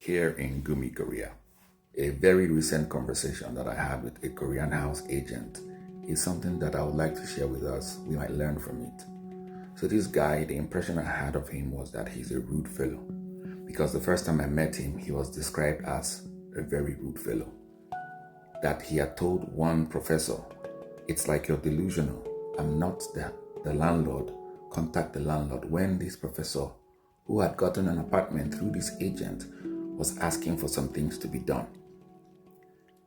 here in Gumi, Korea. A very recent conversation that I had with a Korean house agent is something that I would like to share with us. We might learn from it. So this guy, the impression I had of him was that he's a rude fellow, because the first time I met him, he was described as a very rude fellow. That he had told one professor, "It's like you're delusional. I'm not the landlord. Contact the landlord," when this professor, who had gotten an apartment through this agent, was asking for some things to be done.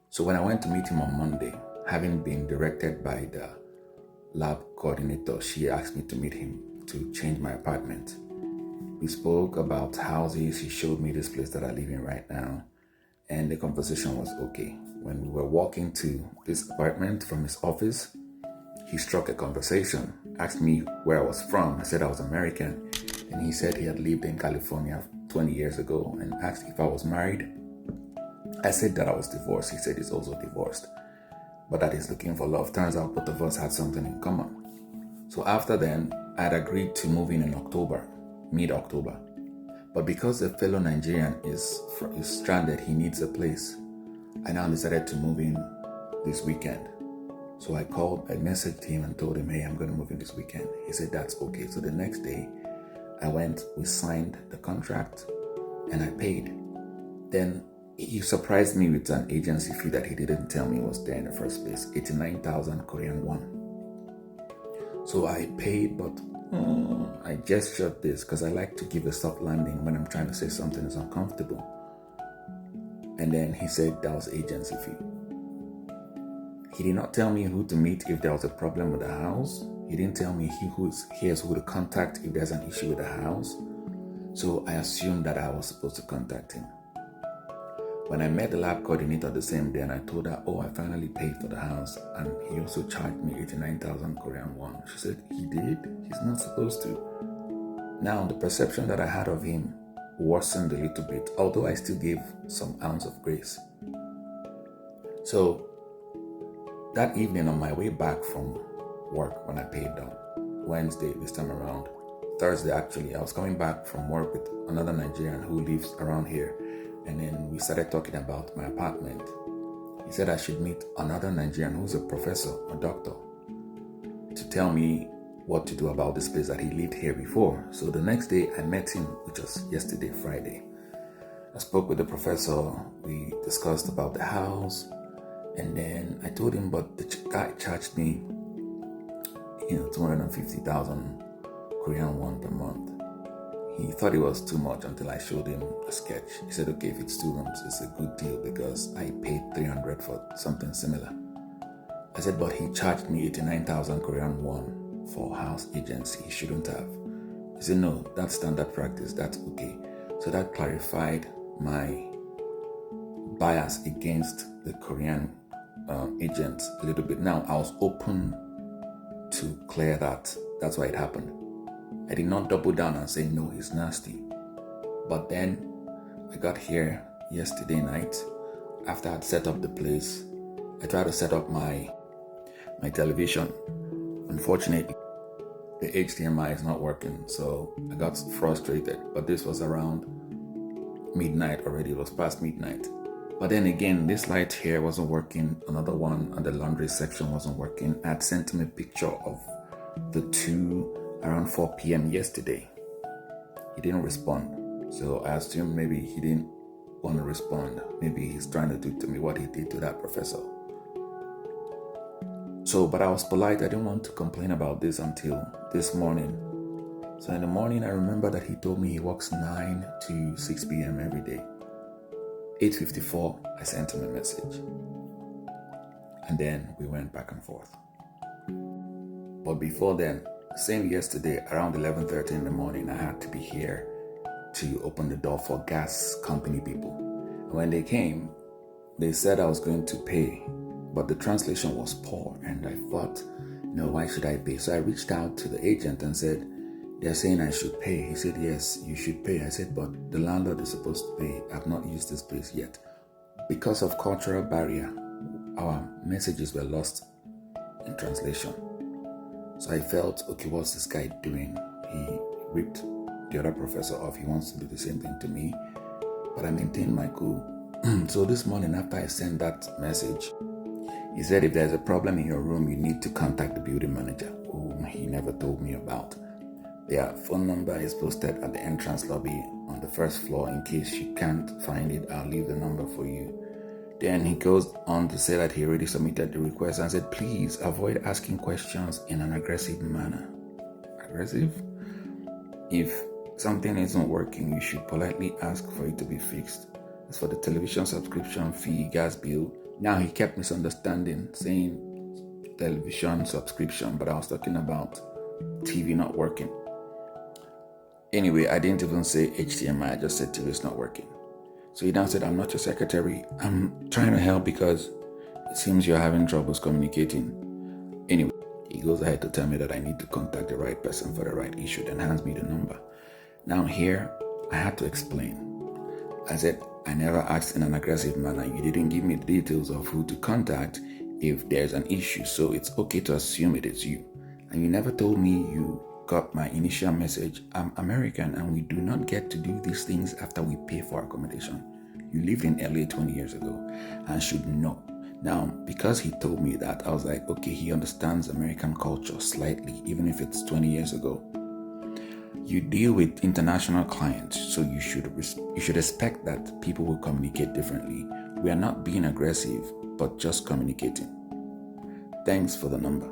So when I went to meet him on Monday, having been directed by the lab coordinator, she asked me to meet him to change my apartment. We spoke about houses. He showed me this place that I live in right now, and the conversation was okay. When we were walking to this apartment from his office, he struck a conversation, asked me where I was from. I said I was American, and he said he had lived in California 20 years ago, and asked if I was married. I said that I was divorced. He said he's also divorced, but that he's looking for love. Turns out both of us had something in common. So after then, I had agreed to move in October, mid-October. But because a fellow Nigerian is stranded, he needs a place. I now decided to move in this weekend. So I messaged him and told him, "Hey, I'm going to move in this weekend." He said, "That's okay." So the next day, we signed the contract, and I paid. Then he surprised me with an agency fee that he didn't tell me was there in the first place, 89,000 Korean won. So I paid, but I gestured this because I like to give a soft landing when I'm trying to say something is uncomfortable. And then he said that was agency fee. He did not tell me who to meet if there was a problem with the house. He didn't tell me here's who to contact if there's an issue with the house. So I assumed that I was supposed to contact him. When I met the lab coordinator the same day and I told her, "Oh, I finally paid for the house," and he also charged me 89,000 Korean won. She said, "He did? He's not supposed to." Now, the perception that I had of him worsened a little bit, although I still gave some ounce of grace. So that evening on my way back from work, when I paid down, Wednesday this time around, Thursday actually, I was coming back from work with another Nigerian who lives around here. And then we started talking about my apartment. He said I should meet another Nigerian who's a professor, a doctor, to tell me what to do about this place that he lived here before. So the next day I met him, which was yesterday, Friday. I spoke with the professor. We discussed about the house. And then I told him, but the guy charged me, 250,000 Korean won per month. He thought it was too much until I showed him a sketch. He said, "Okay, if it's 2 rooms, it's a good deal because I paid 300 for something similar." I said, "But he charged me 89,000 Korean won for house agency. He shouldn't have." He said, "No, that's standard practice. That's okay." So that clarified my bias against the Korean agent a little bit. Now, I was open to clear that. That's why it happened. I did not double down and say, "No, he's nasty." But then I got here yesterday night. After I'd set up the place, I tried to set up my television. Unfortunately, the HDMI is not working, so I got frustrated. But this was around midnight already. It was past midnight. But then again, this light here wasn't working. Another one on the laundry section wasn't working. I had sent him a picture of the two around 4 p.m. yesterday. He didn't respond. So I assumed maybe he didn't want to respond. Maybe he's trying to do to me what he did to that professor. But I was polite. I didn't want to complain about this until this morning. So in the morning, I remember that he told me he works 9 to 6 p.m. every day. 8:54, I sent him a message. And then we went back and forth. But before then, same yesterday, around 11:30 in the morning, I had to be here to open the door for gas company people. And when they came, they said I was going to pay, but the translation was poor. And I thought, no, why should I pay? So I reached out to the agent and said, "They're saying I should pay." He said, "Yes, you should pay." I said, "But the landlord is supposed to pay. I've not used this place yet." Because of cultural barrier, our messages were lost in translation. So I felt, okay, what's this guy doing? He ripped the other professor off. He wants to do the same thing to me. but I maintained my cool. So this morning after I sent that message, he said if there's a problem in your room, you need to contact the building manager, whom he never told me about. Their phone number is posted at the entrance lobby on the first floor. In case you can't find it, I'll leave the number for you. Then he goes on to say that he already submitted the request and said, please avoid asking questions in an aggressive manner. Aggressive? If something isn't working, you should politely ask for it to be fixed. As for the television subscription fee, gas bill, now he kept misunderstanding, saying television subscription, but I was talking about TV not working. Anyway, I didn't even say HDMI, I just said TV is not working. So he now said, I'm not your secretary. I'm trying to help because it seems you're having troubles communicating. Anyway, he goes ahead to tell me that I need to contact the right person for the right issue, then hands me the number. Now here, I had to explain. I said, I never asked in an aggressive manner. You didn't give me the details of who to contact if there's an issue, so it's okay to assume it is you. And you never told me you got my initial message. I'm American and we do not get to do these things after we pay for accommodation. You lived in LA 20 years ago and should know. Now, because he told me that, I was like, okay, he understands American culture slightly, even if it's 20 years ago. You deal with international clients, so you should expect that people will communicate differently. We are not being aggressive, but just communicating. Thanks for the number.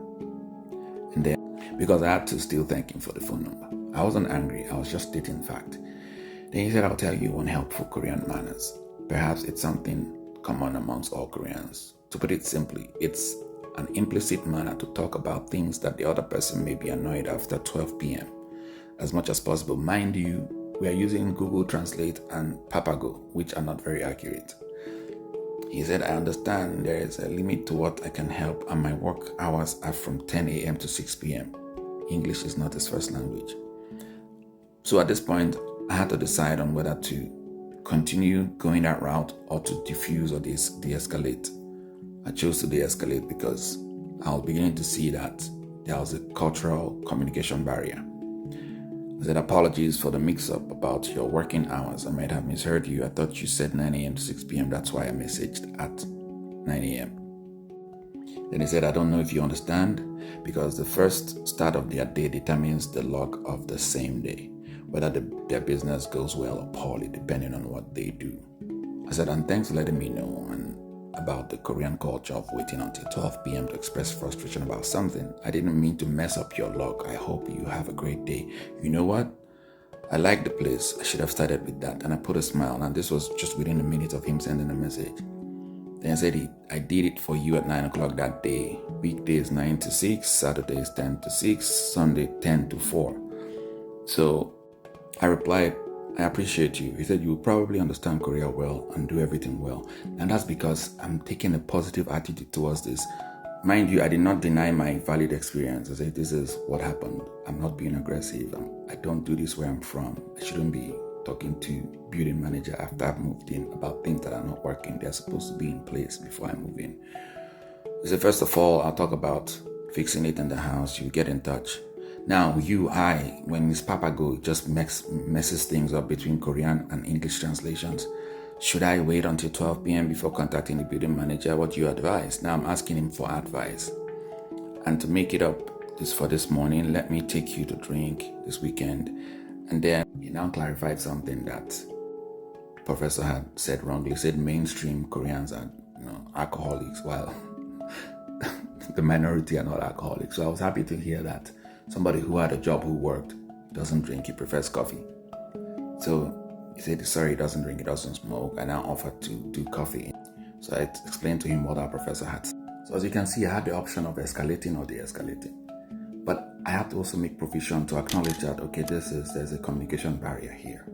And then, because I had to still thank him for the phone number. I wasn't angry, I was just stating fact. Then he said, I'll tell you one helpful Korean manners. Perhaps it's something common amongst all Koreans. To put it simply, it's an implicit manner to talk about things that the other person may be annoyed after 12 p.m. as much as possible. Mind you, we are using Google Translate and Papago, which are not very accurate. He said, I understand there is a limit to what I can help and my work hours are from 10 a.m. to 6 p.m. English is not his first language. So at this point, I had to decide on whether to continue going that route or to diffuse or de-escalate. I chose to de-escalate because I was beginning to see that there was a cultural communication barrier. I said, apologies for the mix-up about your working hours. I might have misheard you. I thought you said 9 a.m. to 6 p.m. That's why I messaged at 9 a.m. Then he said, I don't know if you understand, because the first start of their day determines the log of the same day, whether their business goes well or poorly, depending on what they do. I said, and thanks for letting me know about the Korean culture of waiting until 12 p.m. to express frustration about something. I didn't mean to mess up your log. I hope you have a great day. You know what? I like the place. I should have started with that. And I put a smile, and this was just within a minute of him sending a message. Then I said, I did it for you at 9 o'clock that day. Weekdays 9 to 6, Saturdays 10 to 6, Sunday 10 to 4. So I replied, I appreciate you. He said, you will probably understand Korea well and do everything well. And that's because I'm taking a positive attitude towards this. Mind you, I did not deny my valid experience. I said, this is what happened. I'm not being aggressive. I don't do this where I'm from. I shouldn't be talking to building manager after I've moved in about things that are not working. They're supposed to be in place before I move in. He said, first of all, I'll talk about fixing it in the house. You get in touch. Now, when it's Papago, it just messes things up between Korean and English translations. Should I wait until 12 p.m. before contacting the building manager? What do you advise? Now I'm asking him for advice. And to make it up for this morning, let me take you to drink this weekend. And then he now clarified something that Professor had said wrongly. He said mainstream Koreans are alcoholics, while the minority are not alcoholics. So I was happy to hear that somebody who had a job, who worked, doesn't drink, he prefers coffee. So he said, sorry, he doesn't drink, he doesn't smoke. I now offered to do coffee. So I explained to him what our professor had. So as you can see, I had the option of escalating or de-escalating. But I have to also make provision to acknowledge that, okay, there's a communication barrier here.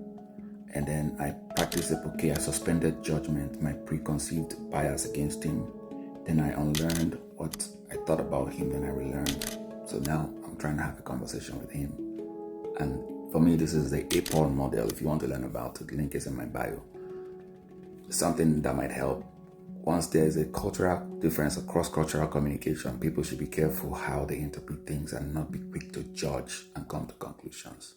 And then I practiced it, okay, I suspended judgment, my preconceived bias against him. Then I unlearned what I thought about him, then I relearned. So now I'm trying to have a conversation with him. And for me, this is the APUR model. If you want to learn about it, the link is in my bio. Something that might help. Once there's a cultural difference, a cross-cultural communication, people should be careful how they interpret things and not be quick to judge and come to conclusions.